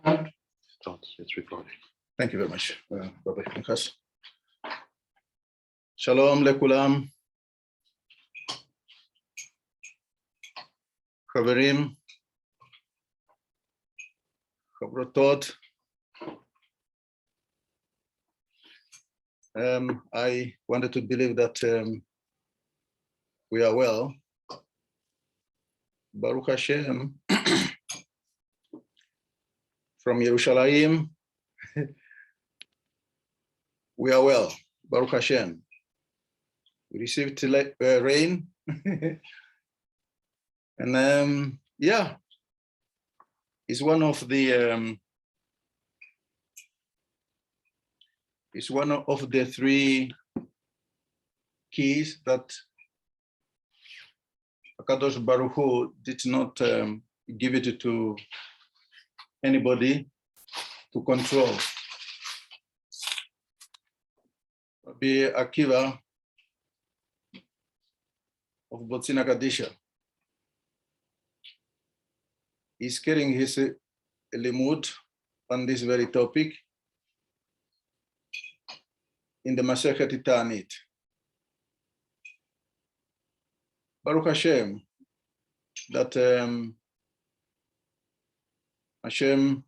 It's recording. Thank you very much, Rabbi Pinchas. Shalom lekulam. Chaverim, Chavrotot. I wanted to believe that we are well. Baruch Hashem, from Yerushalayim, we are well. Baruch Hashem. We received rain. And yeah, it's one of the three keys that Akadosh Baruch Hu did not give it to anybody to control. Rabbi Akiva of Botzina Kadisha is carrying his limud on this very topic in the Masechet Ta'anit. Baruch Hashem, that Hashem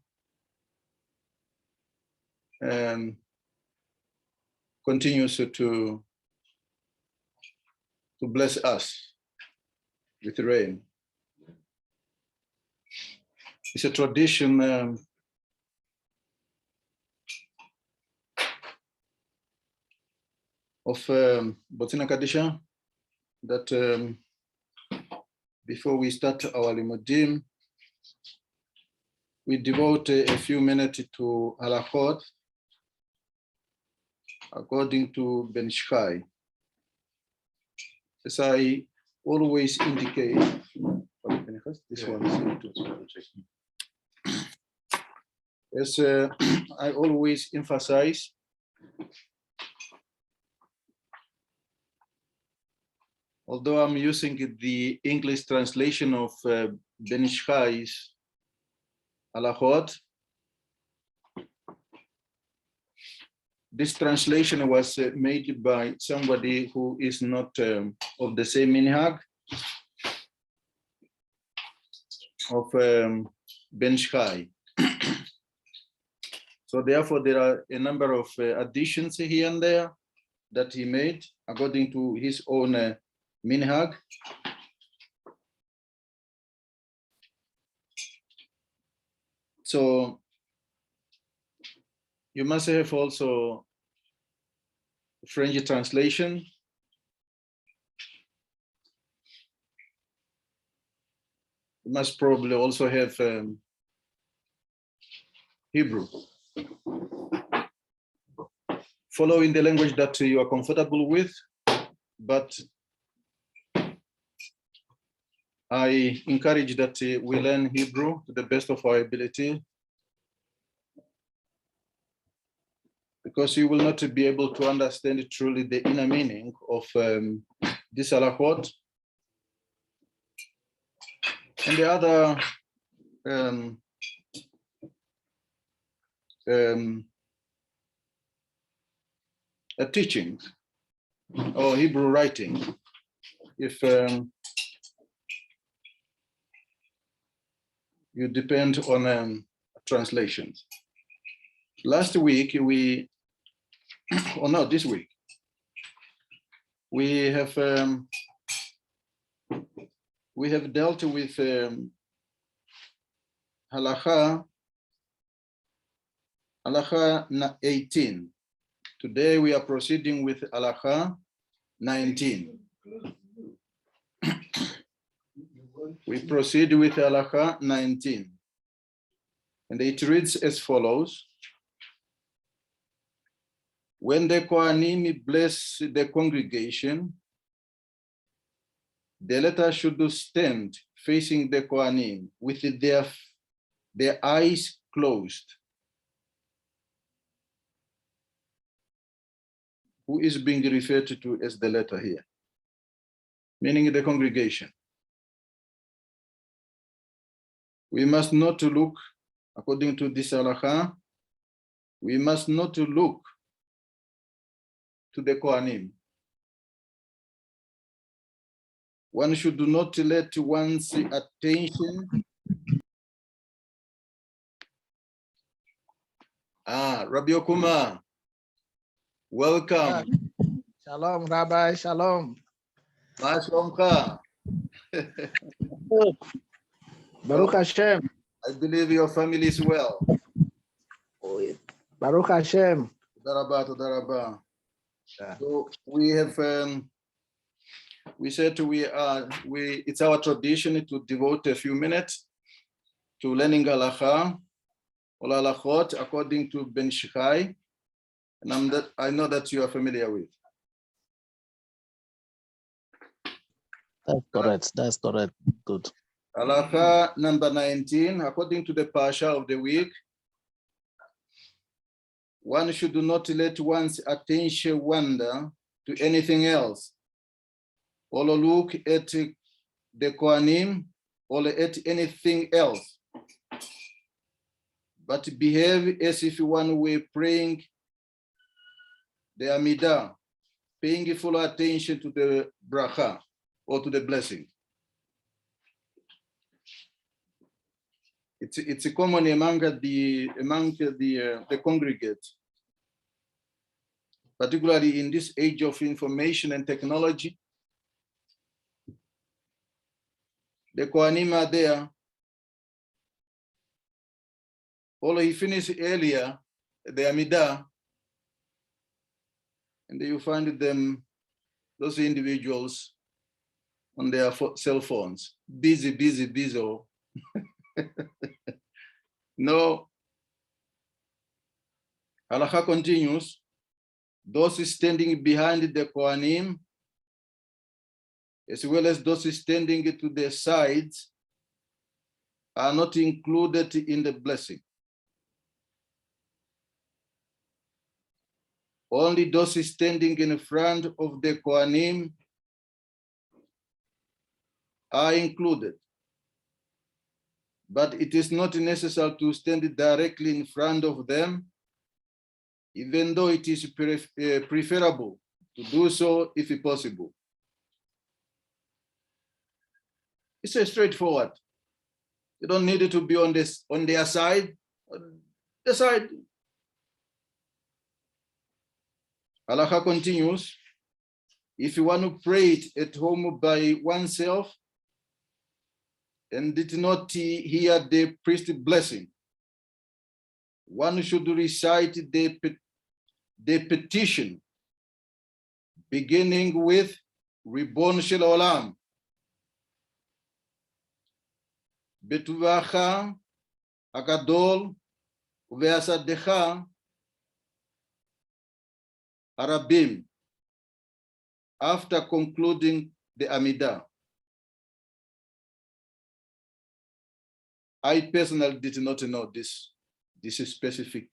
continues to bless us with rain. It's a tradition of Botzina Kadisha that before we start our limudim, we devote a few minutes to halachot according to Ben Ish Chai. As I always indicate, this one is as I always emphasize, although I'm using the English translation of Ben Ish Chai's halachot, this translation was made by somebody who is not of the same minhag of Ben Ish Chai. So therefore, there are a number of additions here and there that he made according to his own minhag. So you must have also French translation. You must probably also have Hebrew. Follow in the language that you are comfortable with, but I encourage that we learn Hebrew to the best of our ability, because you will not be able to understand truly the inner meaning of this halachot and the other teachings or Hebrew writing, if you depend on translations. Last week this week, we have dealt with halakha 18. Today we are proceeding with halakha 19. We proceed with halakha 19, and it reads as follows: when the Kohanim bless the congregation, the latter should stand facing the Kohanim with their eyes closed. Who is being referred to as the latter here? Meaning the congregation. We must not look according to this halakha, we must not look to the Kohanim. One should not let one's attention. Rabbi Okuma, welcome. Shalom, Rabbi, shalom. Mashlomcha. Baruch Hashem. I believe your family is well. Baruch Hashem. Toda rabba. So we have, we said it's our tradition to devote a few minutes to learning halakha, or halachot, according to Ben Shchai, and I know that you are familiar with. That's correct. Good. Halakha number 19, according to the Pasha of the week, one should not let one's attention wander to anything else, or look at the Kohanim, or at anything else, but behave as if one were praying the Amidah, paying full attention to the bracha, or to the blessing. It's a common among the congregate, particularly in this age of information and technology. The Kohanim are there. Although he finished earlier, the Amidah, and you find them, those individuals, on their cell phones, busy. No. Halakha continues. Those standing behind the Kohanim, as well as those standing to their sides, are not included in the blessing. Only those standing in front of the Kohanim are included. But it is not necessary to stand directly in front of them, even though it is preferable to do so if possible. It's a straightforward. You don't need to be on their side. The side. Halakha continues. If you want to pray it at home by oneself and did not hear the priest's blessing, one should recite the petition, beginning with Ribon Shel Olam, Betuvacha Agadol Ve'asadecha Arabim, after concluding the Amidah. I personally did not know this specific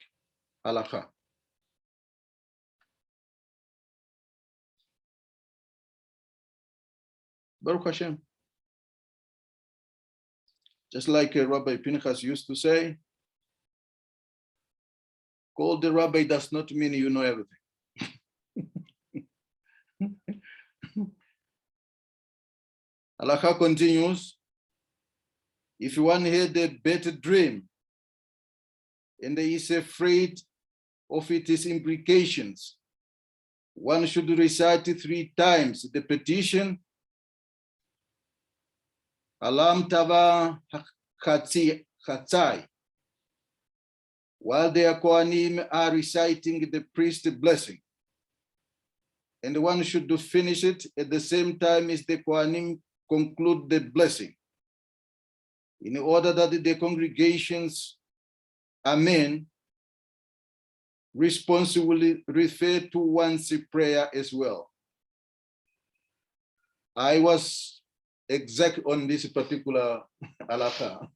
halakha. Baruch Hashem. Just like Rabbi Pinchas used to say, call the rabbi does not mean you know everything. Halakha continues. If one had a bad dream and he is afraid of its implications, one should recite 3 times the petition, Alam Tava Chatzai, while the Kohanim are reciting the priest's blessing. And one should finish it at the same time as the Kohanim conclude the blessing, in order that the congregation's Amen responsibly refer to one's prayer as well. I was exact on this particular halakha.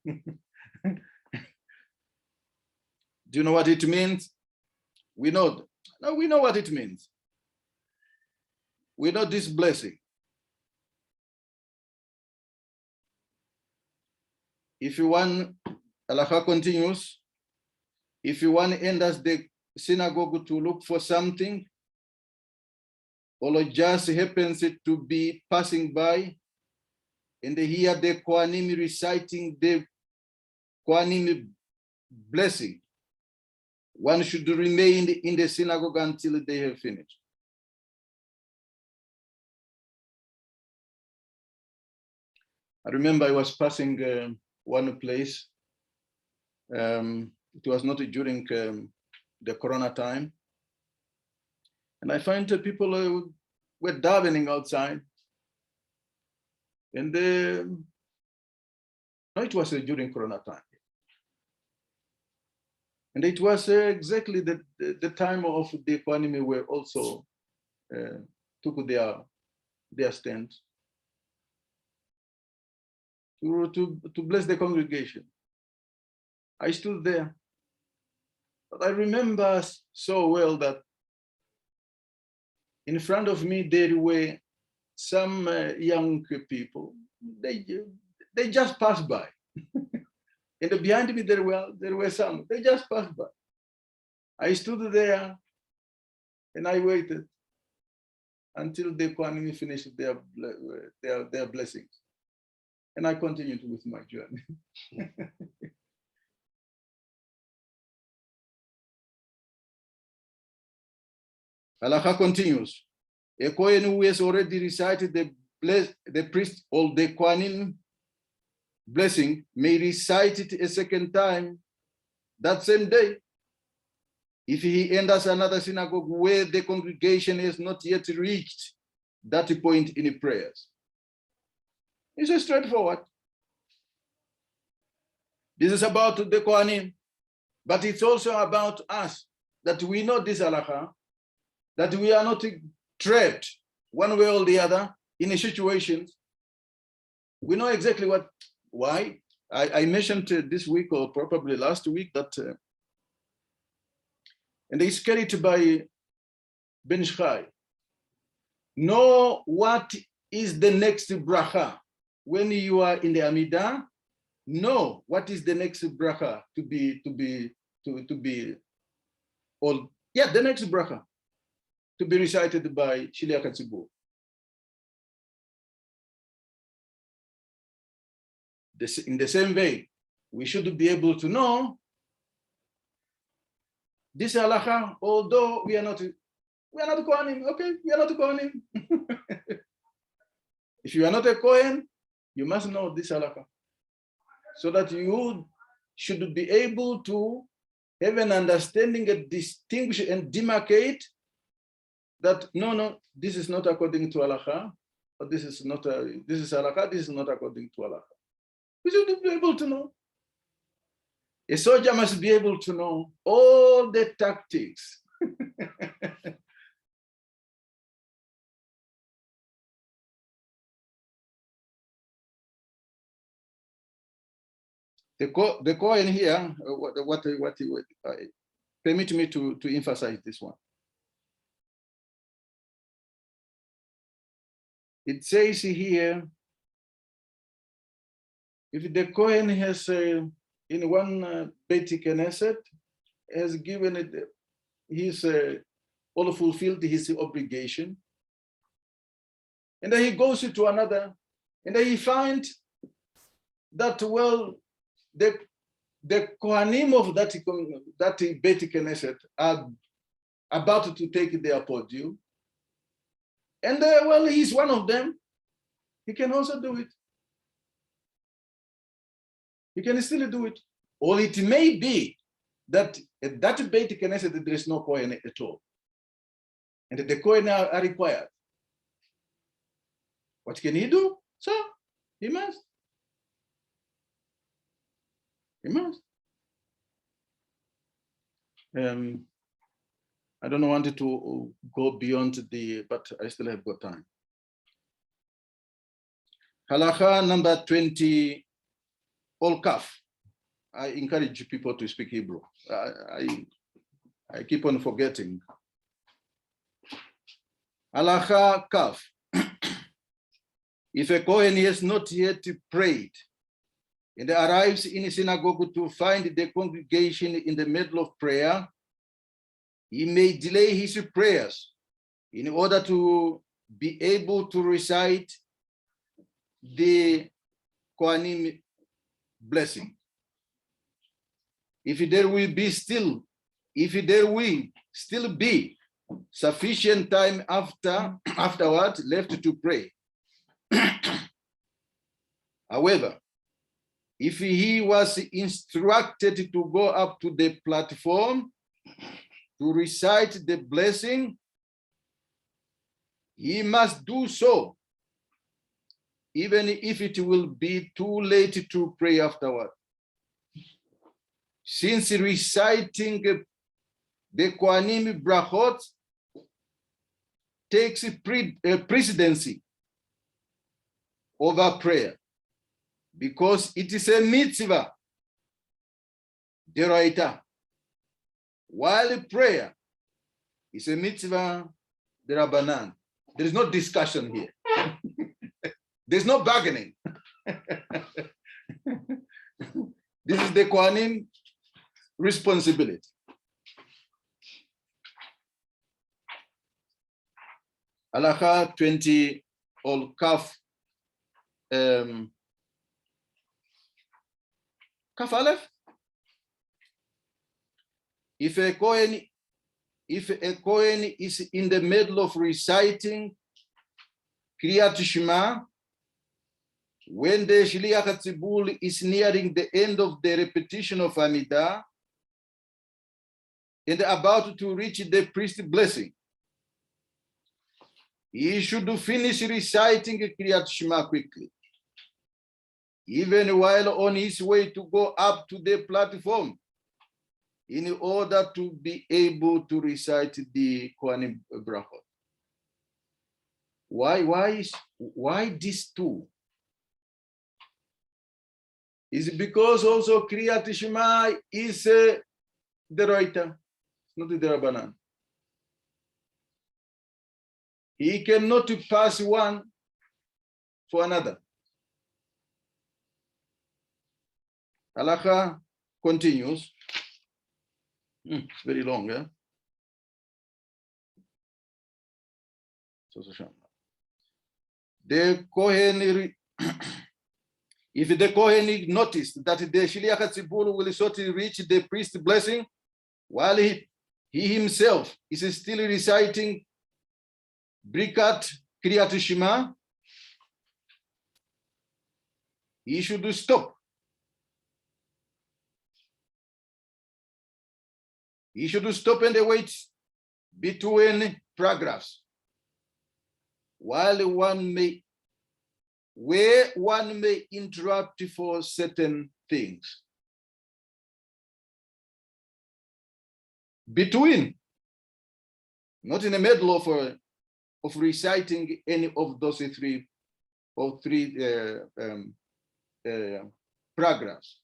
Do you know what it means? We know. No, we know what it means. We know this blessing. If you want, halakha continues. if one enters the synagogue to look for something, or just happens to be passing by, and they hear the Kohanim reciting the Kohanim blessing, one should remain in the synagogue until they have finished. I remember I was passing one place. It was not during the Corona time. And I find people were davening outside. And no, it was during Corona time. And it was exactly the time of the Kohanim were also took their stand to bless the congregation. I stood there, but I remember so well that in front of me there were some young people. They just passed by. And behind me there were some. They just passed by. I stood there and I waited until the Kohanim finished their blessings. And I continued with my journey. Halakha continues. A Kohen who has already recited the priest or the Kohanim blessing may recite it a second time that same day. If he enters another synagogue where the congregation has not yet reached that point in prayers. It's straightforward. This is about the Kohanim, but it's also about us, that we know this halakha, that we are not trapped one way or the other in a situation. We know exactly why. I mentioned this week or probably last week that, and it's carried by Ben Shchai. Know what is the next bracha. When you are in the Amidah, know what is the next bracha to be, or yeah, the next bracha to be recited by Shliach HaTzibur. In the same way, we should be able to know this halakha, although we are not Kohanim, okay, we are not Kohanim. If you are not a Kohen, you must know this halakha, so that you should be able to have an understanding and distinguish and demarcate that no, this is not according to halakha, or this is halakha, this is not according to halakha. We should be able to know. A soldier must be able to know all the tactics. The Kohen here, permit me to emphasize this one. It says here, if the Kohen has in one Beit Knesset has given it, he's all fulfilled his obligation, and then he goes to another, and then he finds that, well, the Kohanim of that Beit Knesset are about to take their podium, and well, he's one of them. He can also do it. He can still do it. Or it may be that at that Beit Knesset there is no Kohen at all, and the Kohen are required. What can he do? So he must. He must. I don't want to go beyond but I still have got time. Halakha number 20, all kaf. I encourage people to speak Hebrew. I keep on forgetting. Halakha kaf. If a Kohen has not yet prayed and arrives in a synagogue to find the congregation in the middle of prayer, he may delay his prayers in order to be able to recite the Kohanim blessing. If there will still be sufficient time afterward left to pray. However, if he was instructed to go up to the platform to recite the blessing, he must do so, even if it will be too late to pray afterward. Since reciting the Kohanim brachot takes precedency over prayer, because it is a mitzvah deraita, while prayer is a mitzvah derabanan. There is no discussion here. There's no bargaining. This is the Kohanim responsibility. Halacha 20 or Kaf Aleph. If a Kohen is in the middle of reciting Kriyat Shema, when the Shliach HaTzibur is nearing the end of the repetition of Amidah and about to reach the priest's blessing, he should finish reciting Kriyat Shema quickly, even while on his way to go up to the platform, in order to be able to recite the Kohanim brachot. Why these two? Is it because also Kriyat Shema is the Deraita, not the Derabanan? He cannot pass one for another. Halacha continues. It's very long, eh? The Kohen, if the Kohen noticed that the Shliach HaTzibur will shortly reach the priest's blessing, while he himself is still reciting Brikat Kriyat Shema, he should stop. He should stop and wait between paragraphs, where one may interrupt for certain things. Between, not in the middle of reciting any of those three paragraphs.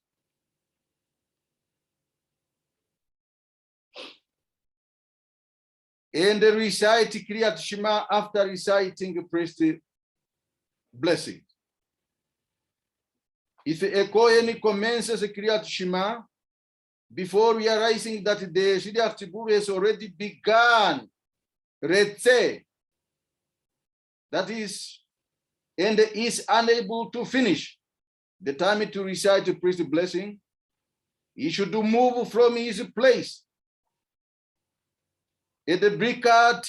And recite Kriyat Shema after reciting a priestly blessing. If a Kohen commences a Kriyat Shema before realizing that the Shliach HaTzibur has already begun Retzeh, that is, and is unable to finish the time to recite the priestly blessing, he should move from his place at the Brikat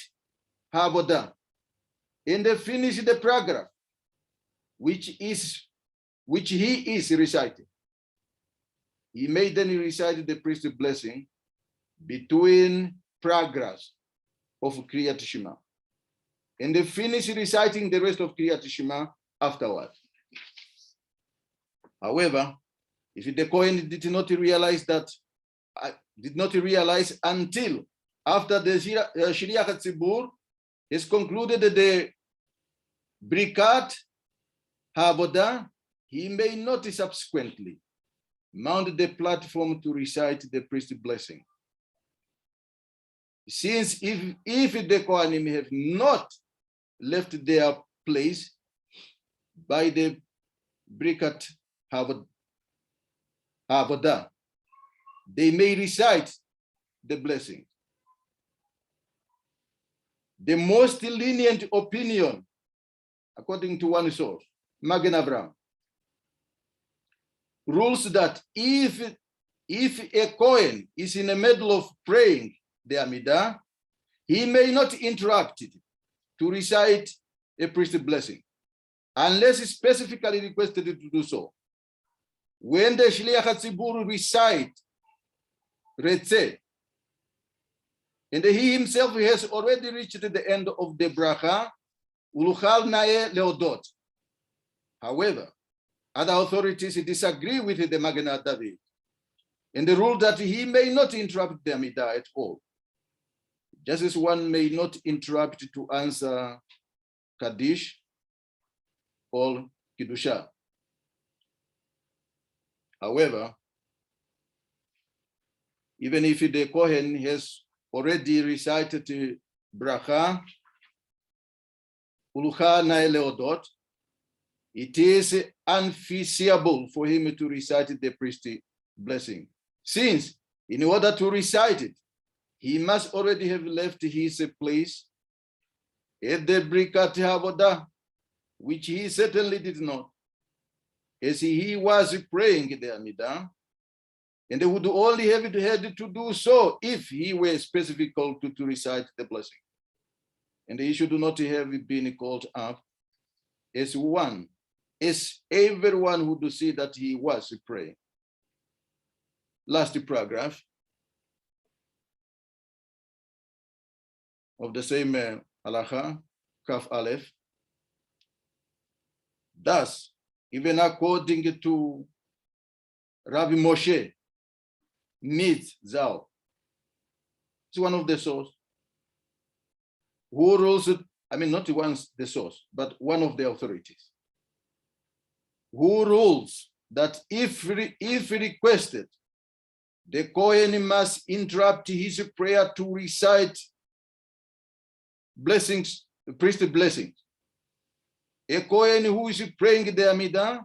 Havodah and finish the paragraph which he is reciting. He may then recite the priestly blessing between paragraphs of Kriyat Shema and finish reciting the rest of Kriyat Shema afterwards. However, if the Kohen did not realize until after the Shliach HaTzibur has concluded the Brikat Havodah, he may not subsequently mount the platform to recite the priestly blessing. Since if the Kohanim have not left their place by the Brikat avodah, they may recite the blessing. The most lenient opinion, according to one source, Magen Avraham, rules that if a Kohen is in the middle of praying the Amidah, he may not interrupt it to recite a priestly blessing, unless it's specifically requested to do so. When the Shliach HaTzibur recite Retzeh, and he himself has already reached the end of the bracha, Uluchal Nae Leodot. However, other authorities disagree with the Magen David, and the rule that he may not interrupt the Amidah at all, just as one may not interrupt to answer Kaddish or Kiddusha. However, even if the Kohen has already recited the bracha, Ulucha Nae Leodot, it is unfeasible for him to recite the priestly blessing, since in order to recite it, he must already have left his place at the Birkat Havodah, which he certainly did not, as he was praying the Amidah, and they would only have had to do so if he were specifically called to recite the blessing. And he should not have been called up as everyone would see that he was praying. Last paragraph of the same halacha, Kaf Aleph. Thus, even according to Rabbi Moshe Mitzal, it's one of the source, who rules it, not once the source, but one of the authorities, who rules that if requested, the Kohen must interrupt his prayer to recite blessings, priestly blessings. A Kohen who is praying the Amidah,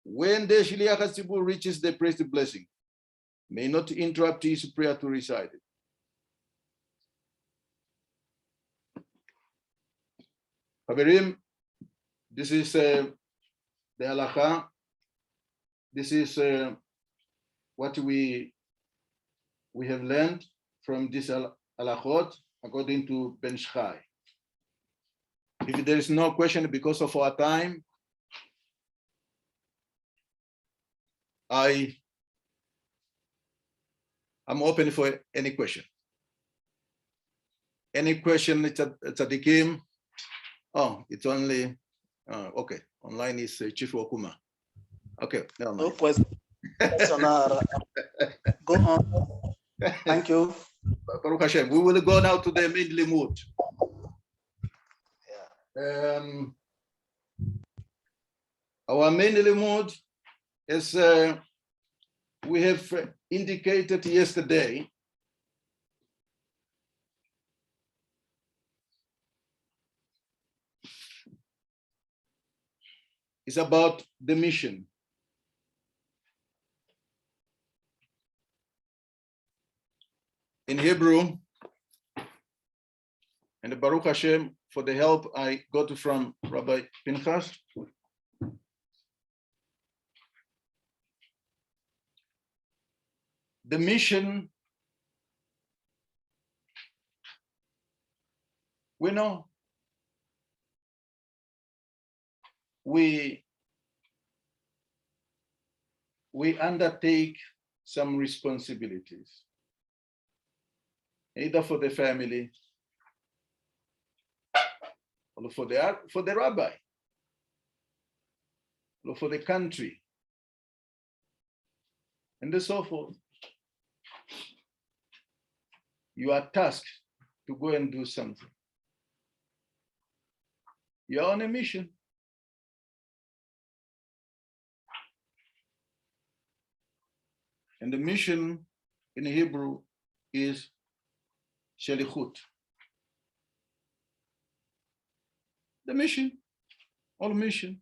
when the Shliach HaTzibur reaches the priestly blessing, may not interrupt his prayer to recite it. Haverim, this is the halacha. This is what we have learned from this halachot according to Ben Shchai. If there is no question because of our time, I'm open for any question. Any question, Tzadikim? Oh, it's only, okay. Online is Chief Okuma. Okay, no question. Go on. Thank you. Baruch Hashem. We will go now to the main limud. Our main limud, as we have indicated yesterday, is about the mission. In Hebrew, and the Baruch Hashem, for the help I got from Rabbi Pinchas, the mission, we know we undertake some responsibilities, either for the family or for the rabbi or for the country, and so forth. You are tasked to go and do something. You are on a mission. And the mission in Hebrew is Shlikhut. The mission, all mission.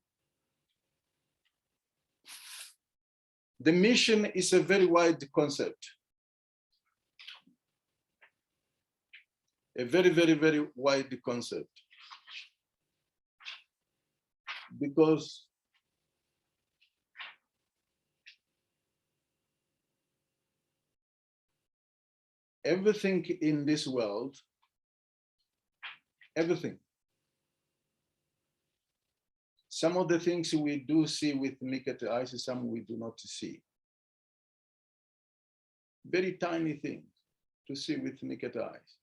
The mission is a very wide concept. A very, very, very wide concept. Because everything in this world, everything. Some of the things we do see with naked eyes, some we do not see. Very tiny things to see with naked eyes.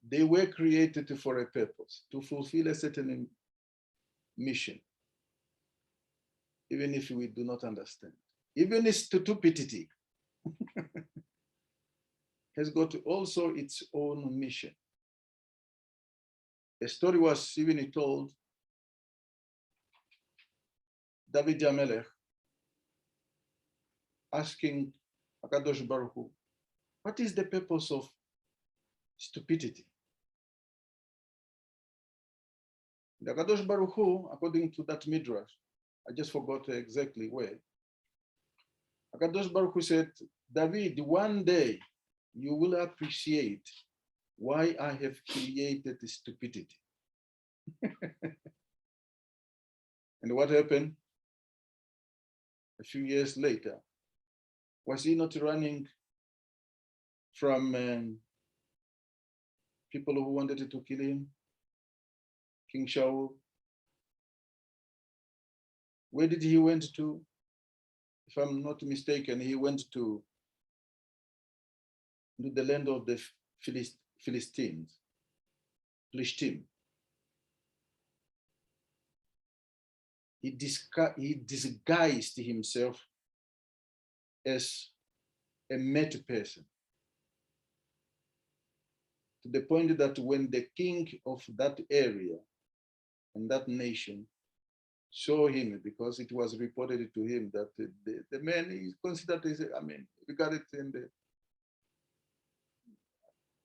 They were created for a purpose, to fulfill a certain mission, even if we do not understand. Even its stupidity has got also its own mission. A story was even told, David Yamelech asking Akadosh Baruch Hu, what is the purpose of stupidity? The Akadosh Baruch Hu, according to that midrash, I just forgot exactly where, Akadosh Baruch Hu said, David, one day you will appreciate why I have created stupidity. And what happened? A few years later, was he not running from people who wanted to kill him? King Shaul. Where did he went to? If I'm not mistaken, he went to the land of the Philistines. He disguised himself as a mad person, to the point that when the king of that area and that nation saw him, because it was reported to him that the man is considered as, regarded and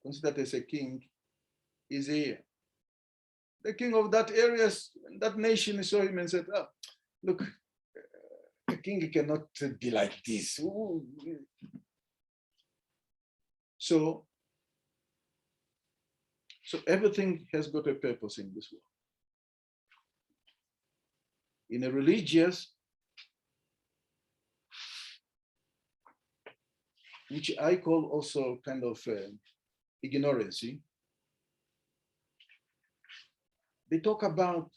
considered as a king, is here. The king of that area, that nation saw him and said, oh, look, the king cannot be like this. Ooh. So everything has got a purpose in this world. In a religious, which I call also kind of ignorancy, they talk about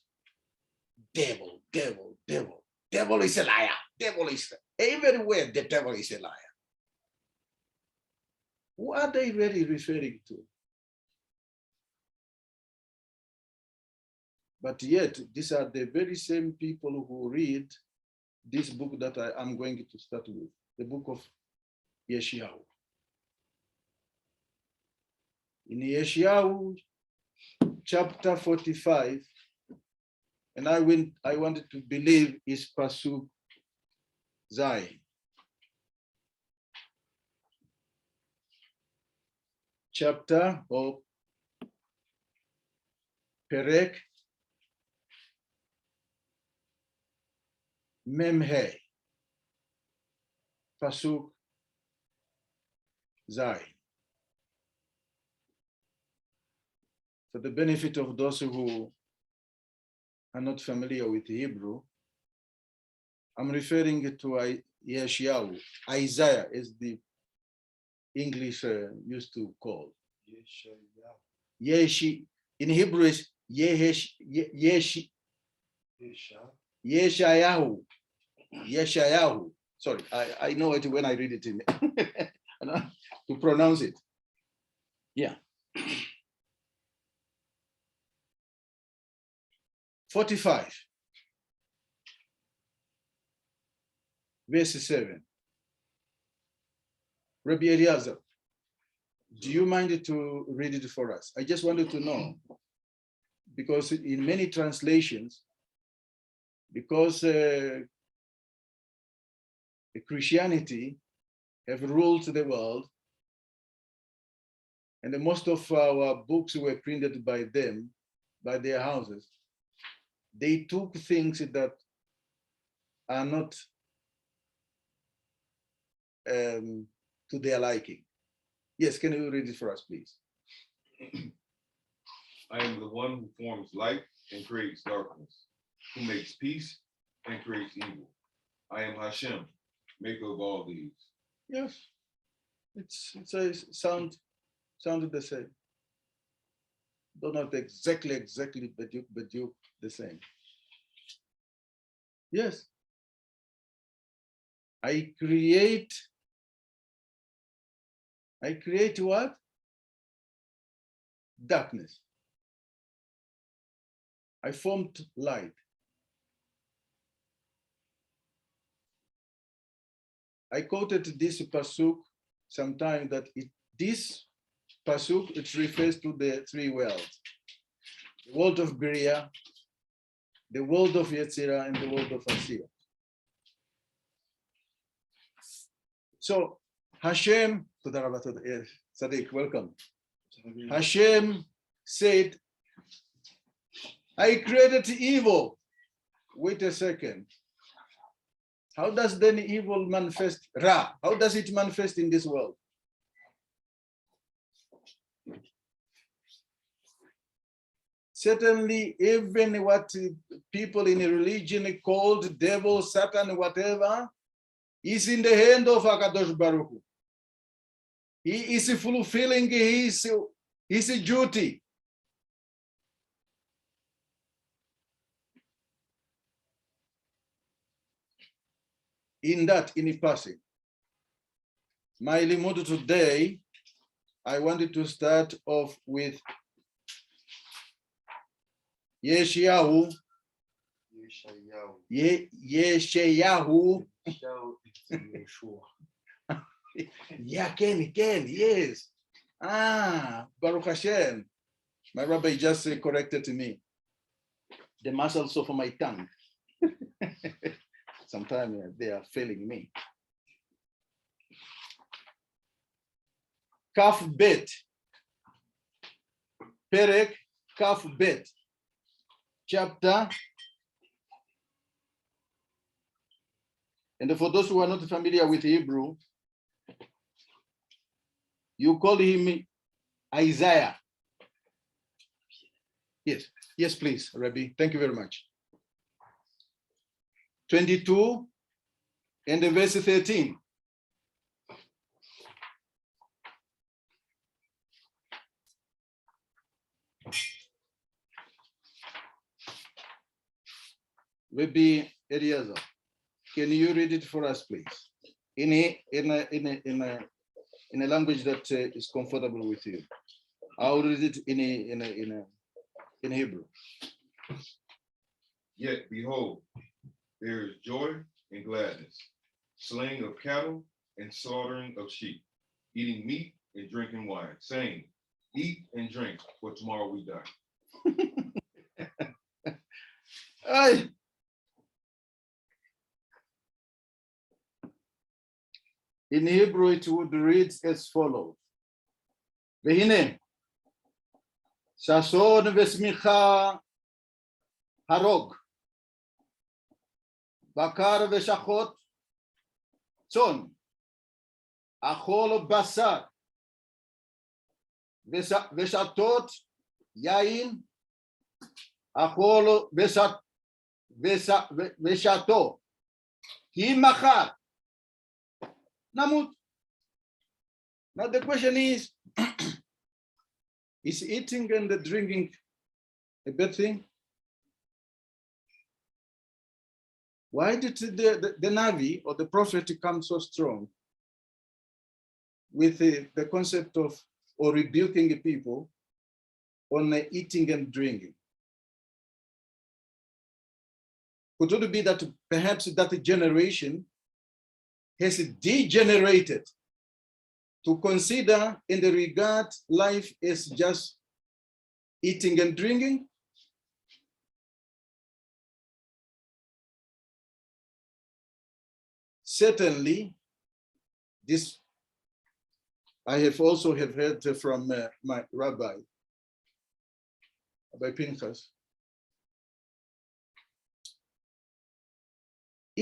devil, devil, devil. Devil is a liar. Devil is everywhere. The devil is a liar. Who are they really referring to? But yet, these are the very same people who read this book that I'm going to start with, the book of Yeshayahu. In Yeshayahu, chapter 45, and I wanted to believe is Pasuk Zayin. Chapter of Perek Memhe, Pasuk Zayin. For the benefit of those who are not familiar with Hebrew, I'm referring to Yeshayahu. Isaiah is the English used to call. Yeshi, in Hebrew is Yeshayahu. Yeshayahu. Sorry, I know it when I read it in to pronounce it. Yeah. 45, verse 7. Rabbi Eliezer, do you mind to read it for us? I just wanted to know, because in many translations, because Christianity have ruled the world, and most of our books were printed by them, by their houses, they took things that are not to their liking. Yes, can you read it for us, please? I am the one who forms light and creates darkness, who makes peace and creates evil. I am Hashem, maker of all these. Yes, it's a sounded the same. Though not exactly, but you the same. Yes. I create what? Darkness. I formed light. I quoted this pasuk sometime that this pasuk, it refers to the three worlds: the world of Bria, the world of Yetzirah, and the world of Asiya. So Hashem, Sadiq, welcome. Hashem said, I created evil. Wait a second. How does then evil manifest? Ra, how does it manifest in this world? Certainly, even what people in a religion called devil, Satan, whatever, is in the hand of Akadosh Baruch Hu. He is fulfilling his duty. In a passing. My limud today, I wanted to start off with Yeshayahu. Yeah, Ken, yes. Baruch Hashem. My rabbi just corrected me. The muscles of my tongue. Sometimes they are failing me. Kaf bet. Perek Kaf bet. Chapter. And for those who are not familiar with Hebrew, you call him Isaiah. Yes, please, Rabbi. Thank you very much. 22 and the verse 13. Rabbi Eliezer, can you read it for us, please? In a language that is comfortable with you. I'll read it in Hebrew. Yet behold, there is joy and gladness, slaying of cattle and slaughtering of sheep, eating meat and drinking wine, saying, eat and drink, for tomorrow we die. In Hebrew, it would read as follows. Vehine, Sason vesmicha harog, bakar veshachot, tzon, achol basar, veshatot, yain, achol veshato, ki machar. Namut. Now the question is eating and drinking a bad thing? Why did the Navi or the prophet come so strong with the concept of or rebuking the people on eating and drinking? Could it be that perhaps that generation has degenerated to consider and regard life as just eating and drinking? Certainly, this I have also heard from my Rabbi Pinchas.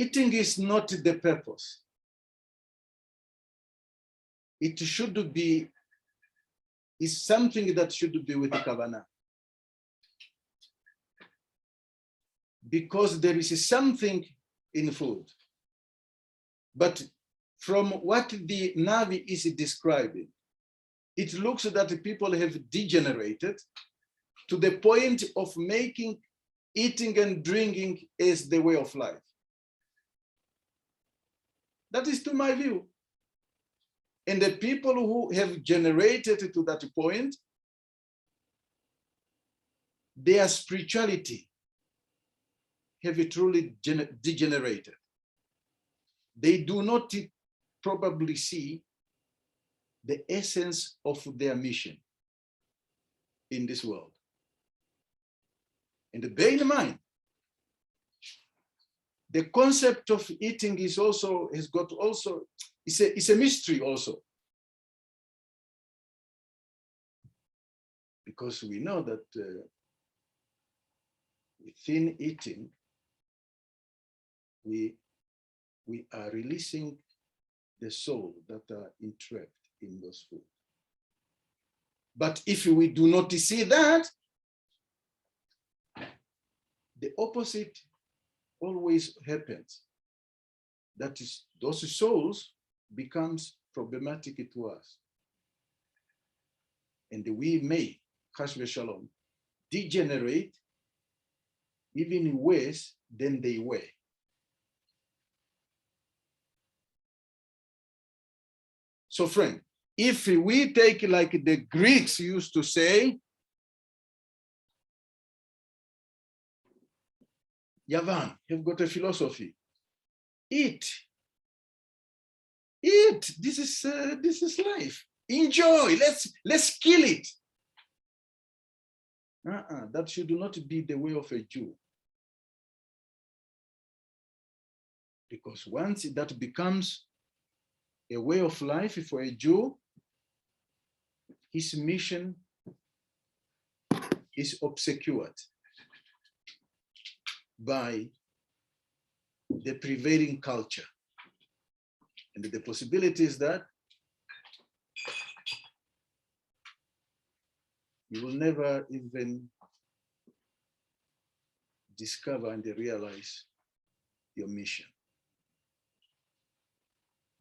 Eating is not the purpose. It should be, is something that should be with the kavanah. Because there is something in food. But from what the Navi is describing, it looks that people have degenerated to the point of making eating and drinking as the way of life. That is to my view. And the people who have generated to that point, their spirituality have truly degenerated. They do not probably see the essence of their mission in this world. And bear in mind, the concept of eating is also, has got also, it's a mystery also. Because we know that within eating, we are releasing the soul that are entrapped in those food. But if we do not see that, the opposite always happens. That is, those souls becomes problematic to us. And we may, Chas v'shalom, degenerate even worse than they were. So friend, if we take like the Greeks used to say, Yavan, have got a philosophy. Eat. This is life. Enjoy. Let's kill it. That should not be the way of a Jew. Because once that becomes a way of life for a Jew, his mission is obscured by the prevailing culture. And the possibility is that you will never even discover and realize your mission.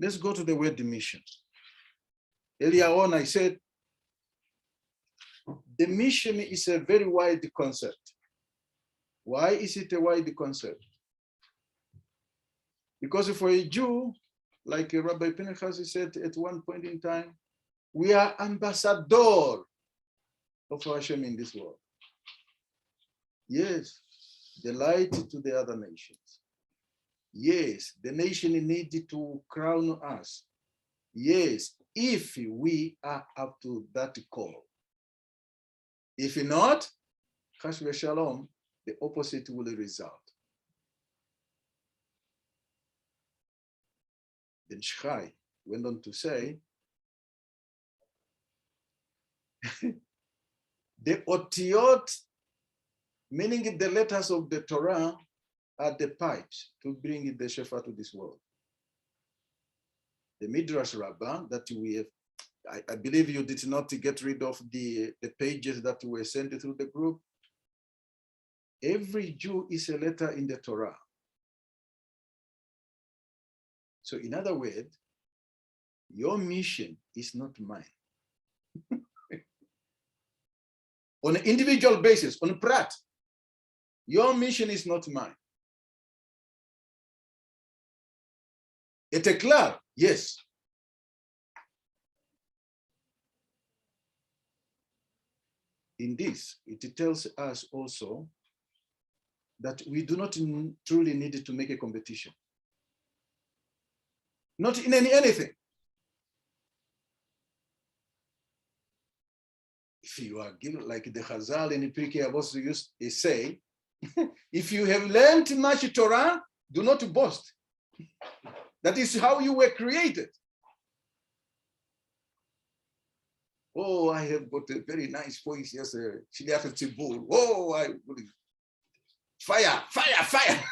Let's go to the word mission. Earlier on, I said, the mission is a very wide concept. Why is it a wide concept? Because for a Jew, like Rabbi Pinchas said at one point in time, we are ambassador of Hashem in this world. Yes, the light to the other nations. Yes, the nation needs to crown us. Yes, if we are up to that call. If not, Chas v'shalom, the opposite will result. Then Shchai went on to say, the otiot, meaning the letters of the Torah, are the pipes to bring the Shefa to this world. The Midrash Rabbah that we have, I believe you did not get rid of the pages that were sent through the group. Every Jew is a letter in the Torah. So in other words, your mission is not mine. On an individual basis, on a prat, your mission is not mine. At a club, yes. In this, it tells us also that we do not truly need to make a competition. Not in anything. If you are given, like the Chazal in the Pirkei Avos used to say, if you have learned much Torah, do not boast. That is how you were created. Oh, I have got a very nice voice, yes, Shlikhut Tzibur. Oh, fire, fire, fire.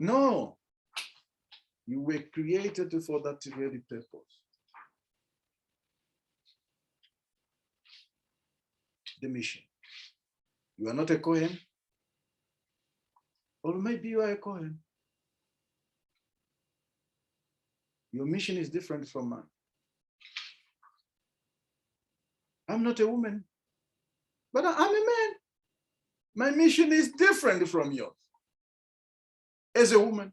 No. You were created for that very purpose. The mission. You are not a Kohen, or maybe you are a Kohen. Your mission is different from mine. I'm not a woman, but I'm a man. My mission is different from yours as a woman.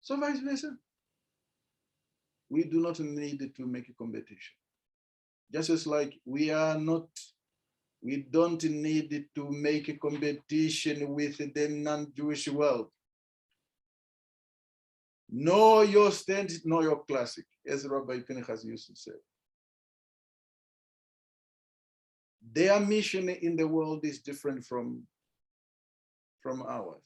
So vice versa. We do not need to make a competition. Just as like we don't need to make a competition with the non-Jewish world. Know your stand, know your classic, as Rabbi Pinchas used to say. Their mission in the world is different from ours.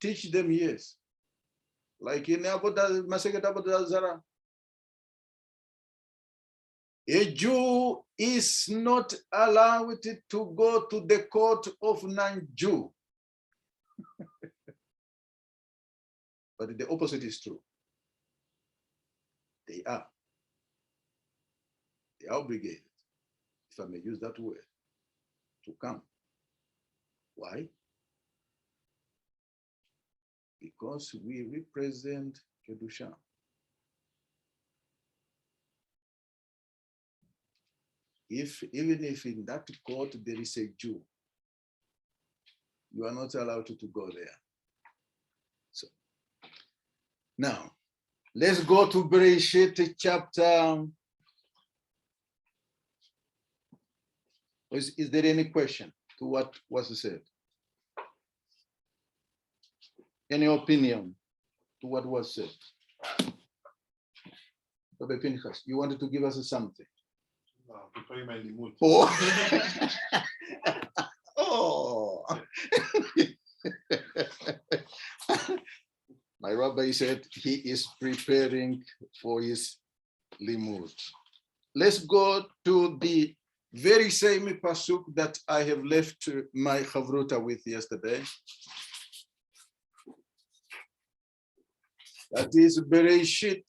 Teach them, yes. Like in Masechet Avodah Zarah. A Jew is not allowed to go to the court of non-Jew. But the opposite is true. They are obligated, if I may use that word, to come. Why? Because we represent Kedusha. Even if in that court there is a Jew, you are not allowed to go there. So now, let's go to Bereshit chapter. Is there any question to what was said? Any opinion to what was said? Rabbi Pinchas, you wanted to give us something? Oh. Oh. My rabbi said he is preparing for his limud. Let's go to the very same pasuk that I have left my chavruta with yesterday. That is Bereshit.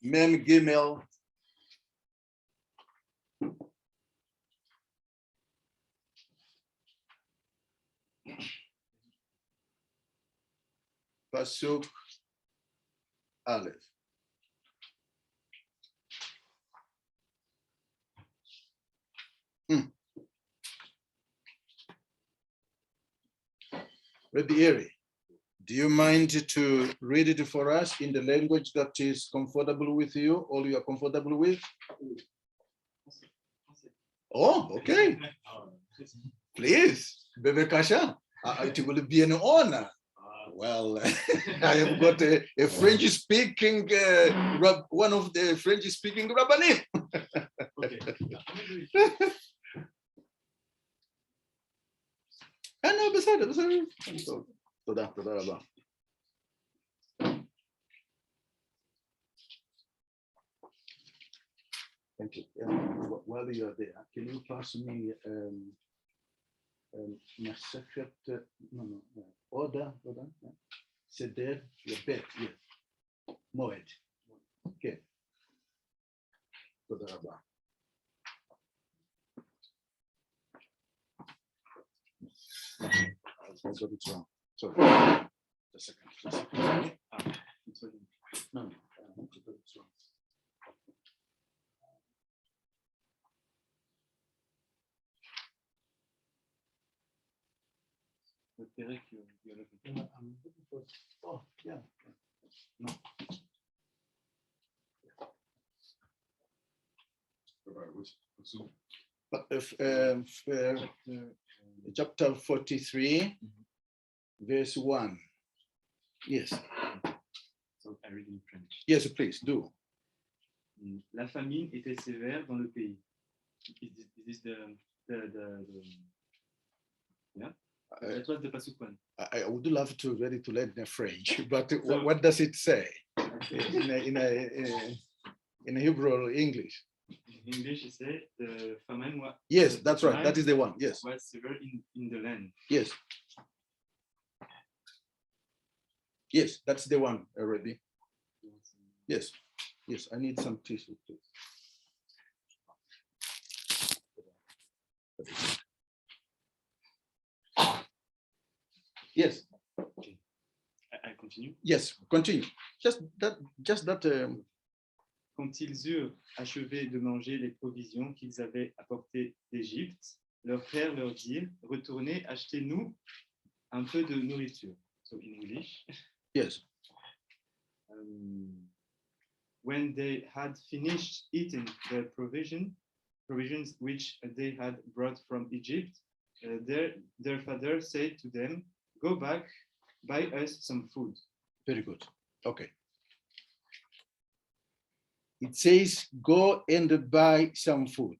Mem Gimel. Pasuk Aleph. Rabbi Eri, do you mind to read it for us in the language that is comfortable with you, or you are comfortable with? Oh, okay. Please, Bebekasha. It will be an honor. Well, I have got a French-speaking, one of the French-speaking Rabbanim. No, בסדר. תודה רבה. Thank you. While you are there, can you pass me Masechet, order, Seder, your bed, yes. Moed. Okay. תודה רבה. I got it wrong. Sorry. Just a second. No, I got it wrong. I'm looking for. Oh, yeah. No. Chapter 43, verse 1. Yes. So I read in French. Yes, please do. La famine était sévère dans le pays. Is this yeah? That was the pasuk one. I would love to read it to learn the French, but so, what does it say in Hebrew or English? In English, it says the famine Yes, that's right. That is the one. Yes. was severe in the land. Yes. Yes, that's the one already. Yes. Yes, I need some tissue, please. Yes. I continue. Yes, continue. Just that. Quand ils eurent achevé de manger les provisions qu'ils avaient apportées d'Égypte, leurs frères leur dirent, retournez, achetez-nous un peu de nourriture. So in English. Yes. When they had finished eating the provisions which they had brought from Egypt, their father said to them, go back, buy us some food. Very good. Okay. It says, go and buy some food.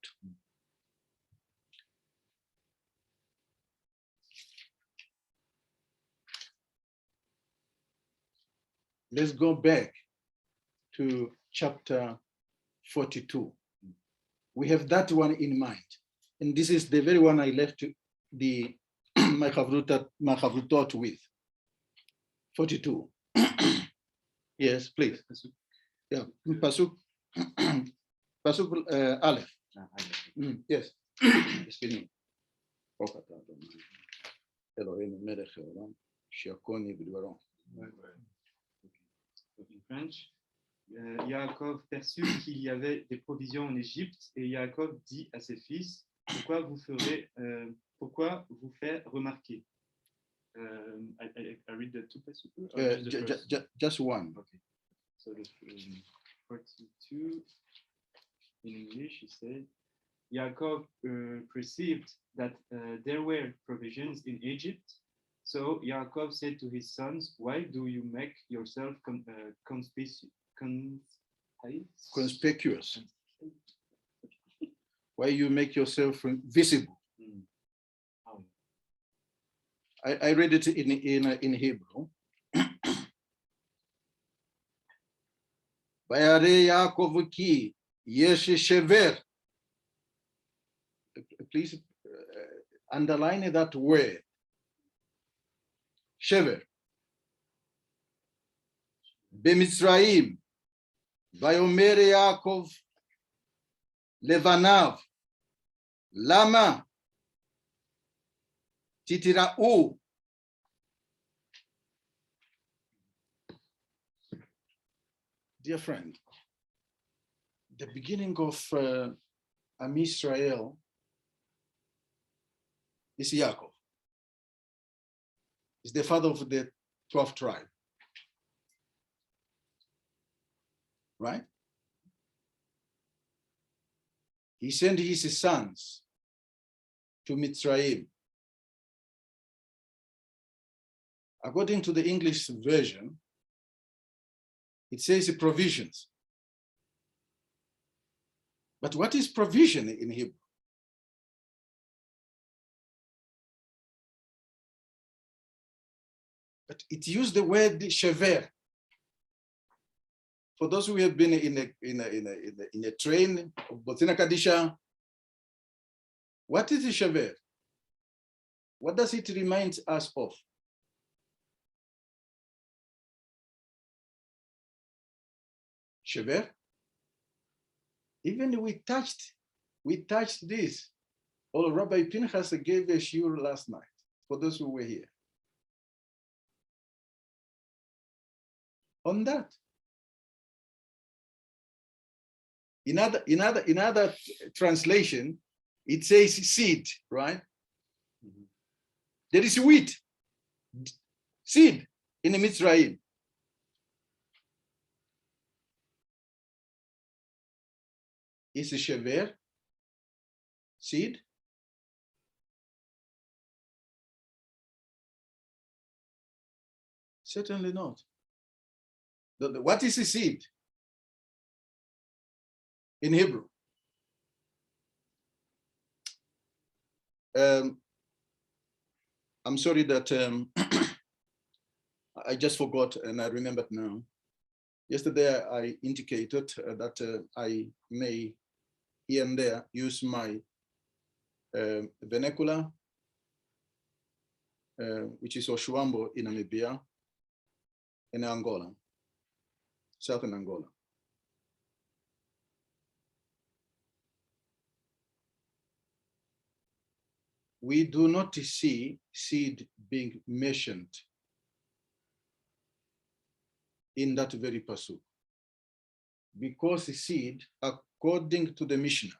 Let's go back to chapter 42. We have that one in mind. And this is the very one I left the my chavrutot with. 42. Yes, please. Yeah, Pasuk Aleph. Yes. Excuse me. In French, Yaakov perçut qu'il y avait des provisions en Égypte et Yaakov dit à ses fils, pourquoi vous faire remarquer? I read the two passages. Just one. Okay. So the 42 in English, he said, Yaakov perceived that there were provisions in Egypt. So Yaakov said to his sons, why do you make yourself conspicuous? Why you make yourself visible? I read it in Hebrew. Vayare Yaakov ki yesh shever. Please underline that word. Shever. B'Mitzrayim. Vayomer Yaakov levanav. Lama. Titira'u. Dear friend, the beginning of Am Israel is Yaakov. He's the father of the 12th tribe. Right? He sent his sons to Mitzrayim. According to the English version, it says provisions. But what is provision in Hebrew? But it used the word shever. For those who have been in a train of Botina Kadisha, what is the shever? What does it remind us of? Shever. Even we touched this. Oh, Rabbi Pinchas gave a shiur last night for those who were here. On that. In other translation, it says seed, right? Mm-hmm. There is wheat, seed in the Mitzrayim. Is a shever seed? Certainly not. What is a seed in Hebrew? I'm sorry that I just forgot and I remembered now. Yesterday I indicated that I may here and there use my vernacular, which is Oshuambo in Namibia, in Angola, southern Angola. We do not see seed being mentioned in that very pasuk, because the seed, according to the Mishnah,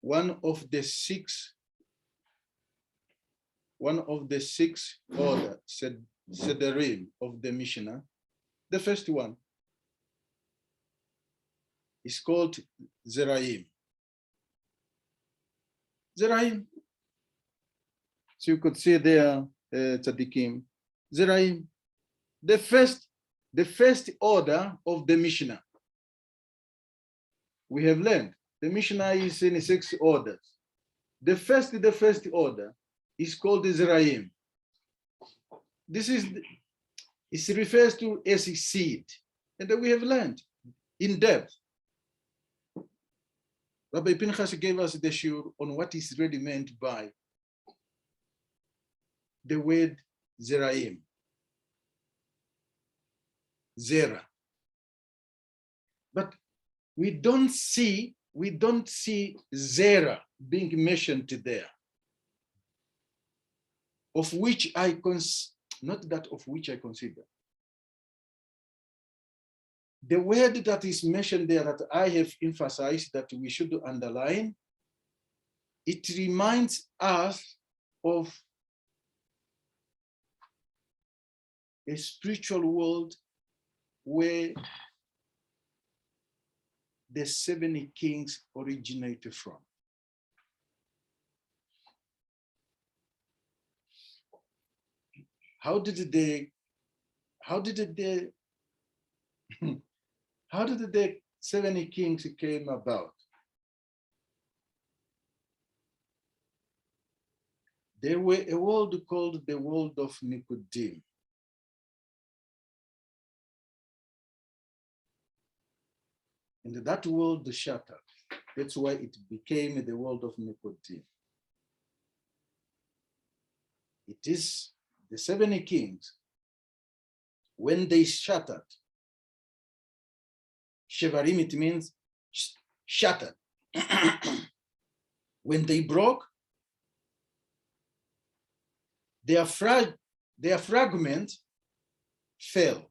one of the six order Sederim of the Mishnah, the first one is called Zeraim. Zeraim. So you could see there, Tzadikim, Zeraim, the first order of the Mishnah. We have learned the Mishnah is in 6 orders. The first order is called Zeraim. This is, it refers to as a seed, and we have learned in depth. Rabbi Pinchas gave us the shiur on what is really meant by the word Zeraim, Zera. But we don't see Zera being mentioned there, of which I not that of which I consider. The word that is mentioned there that I have emphasized that we should underline, it reminds us of a spiritual world where the 7 kings originated from. How did the 7 kings came about? There were a world called the world of Nicodim. And that world shattered. That's why it became the world of Nicodim. It is the 7 kings, when they shattered. Shevarim, it means shattered. When they broke, their fragment fell.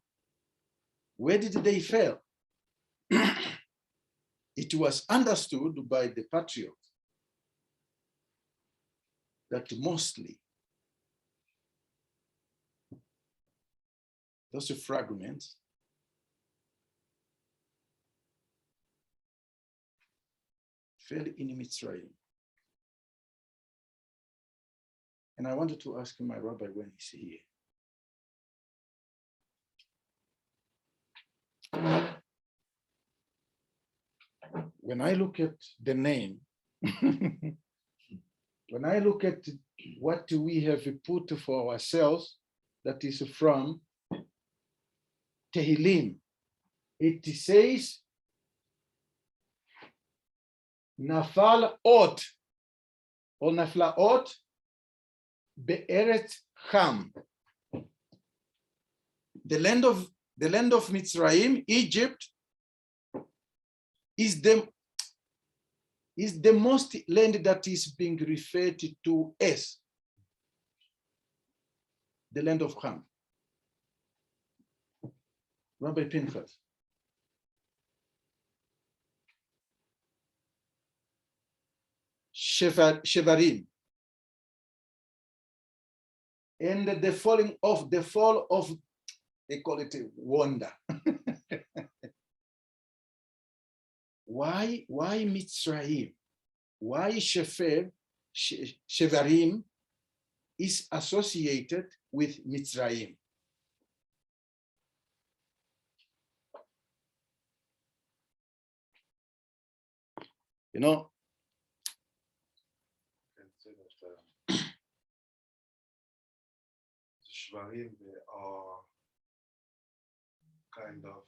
Where did they fall? It was understood by the patriots that mostly those fragments fell in Mitzrayim. And I wanted to ask my rabbi when he's here. When I look at the name, when I look at what we have put for ourselves, that is from Tehillim, it says, Nafal ot, or Nafla ot, Be'eret Cham. The land of Mitzrayim, Egypt, is the most land that is being referred to as the land of Ham. Rabbi Pinchas. Shevarim. And the fall of, they call it a wonder. Why Mitzrayim? Why Shevarim is associated with Mitzrayim? You know, Shvarim, they are kind of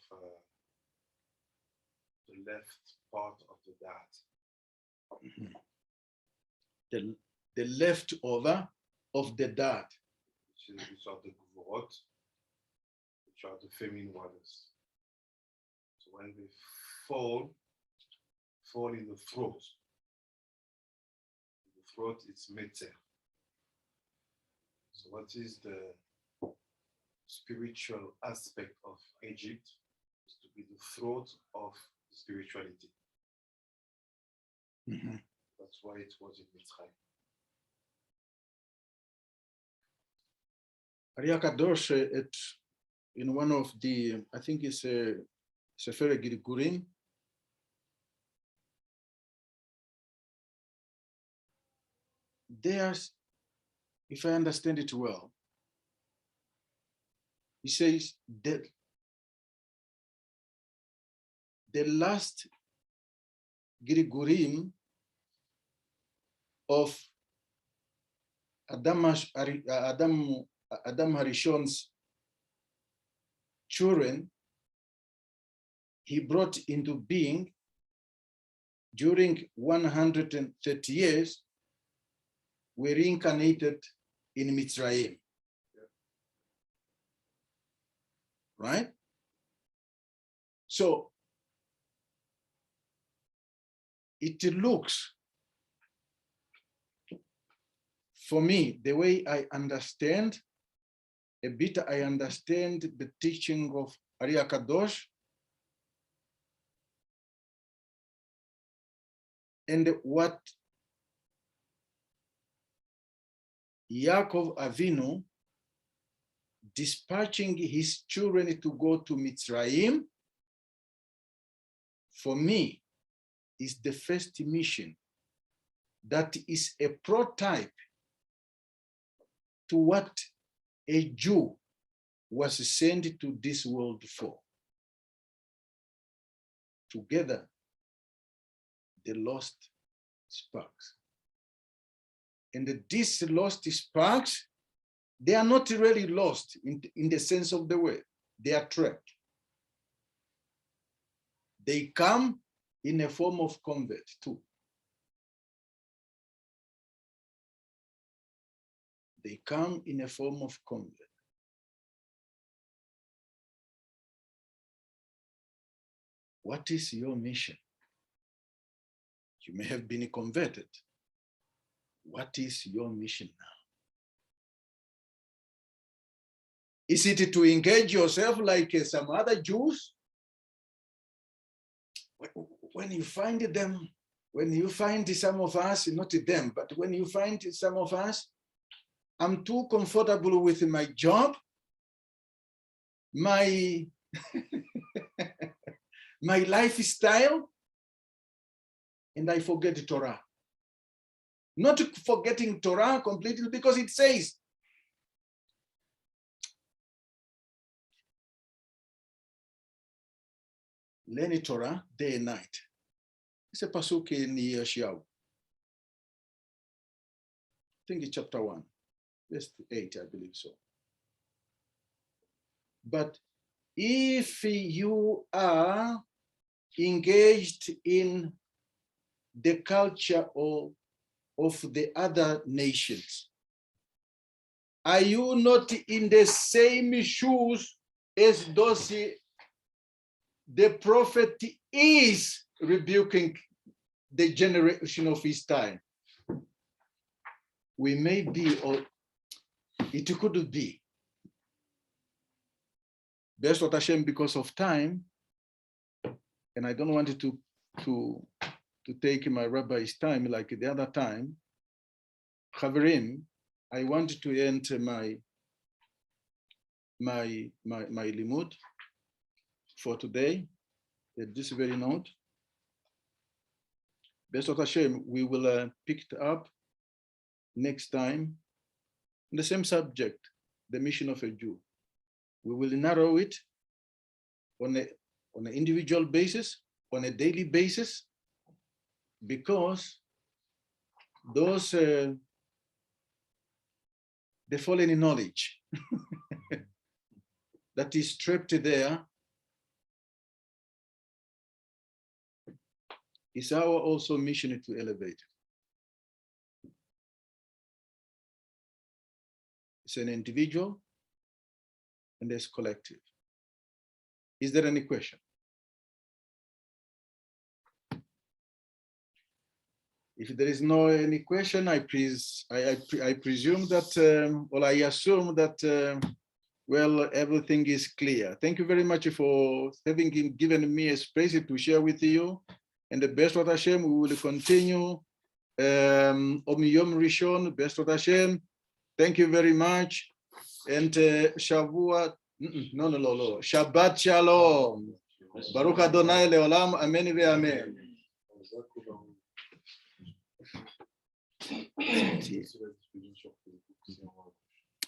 the left part of the dot. The leftover of the dot. Which are the gvurot, which are the feminine waters. So when they fall in the throat. The throat is metzer. So what is the spiritual aspect of Egypt? Is to be the throat of spirituality. That's why it was in Mitzrayim. Ariya Kadosh, in one of the, I think it's a Sefer Gilgulim, there's, if I understand it well, he says that the last Gilgulim of Adam Harishon's children, he brought into being during 130 years, were reincarnated in Mitzrayim. Right? So it looks, for me, the way I understand, a bit I understand the teaching of Ariya Kadosh, and what Yaakov Avinu dispatching his children to go to Mitzrayim, for me, is the first mission that is a prototype to what a Jew was sent to this world for. Together, the lost sparks. And these lost sparks, they are not really lost in the sense of the word. They are trapped. They come in a form of convert too. They come in a form of convert. What is your mission? You may have been converted. What is your mission now? Is it to engage yourself like some other Jews? When you find them, when you find some of us, not them, but when you find some of us, I'm too comfortable with my job, my, my lifestyle, and I forget Torah. Not forgetting Torah completely, because it says, learn Torah day and night. It's a pasuk in Yeshayahu. I think it's chapter 1, verse 8, I believe so. But if you are engaged in the culture of the other nations, are you not in the same shoes as those the prophet is rebuking the generation of his time? We may be, or it could be. Best of Hashem, because of time, and I don't want it to take my rabbi's time like the other time. Chaverim, I want to enter my limud for today at this very note. Best of Hashem, we will pick it up next time the same subject, the mission of a Jew. We will narrow it on an individual basis, on a daily basis, because those, they fall in knowledge. that is trapped there, it's our also mission to elevate. It's an individual and it's collective. Is there any question? If there is no any question, I presume that, or I assume that, well, everything is clear. Thank you very much for having given me a space to share with you. And the best of Hashem, we will continue. Om Yom Rishon, best of Hashem. Thank you very much. And Shavua, no. Shabbat Shalom. Baruch Adonai Leolam, Amen ve'Amen.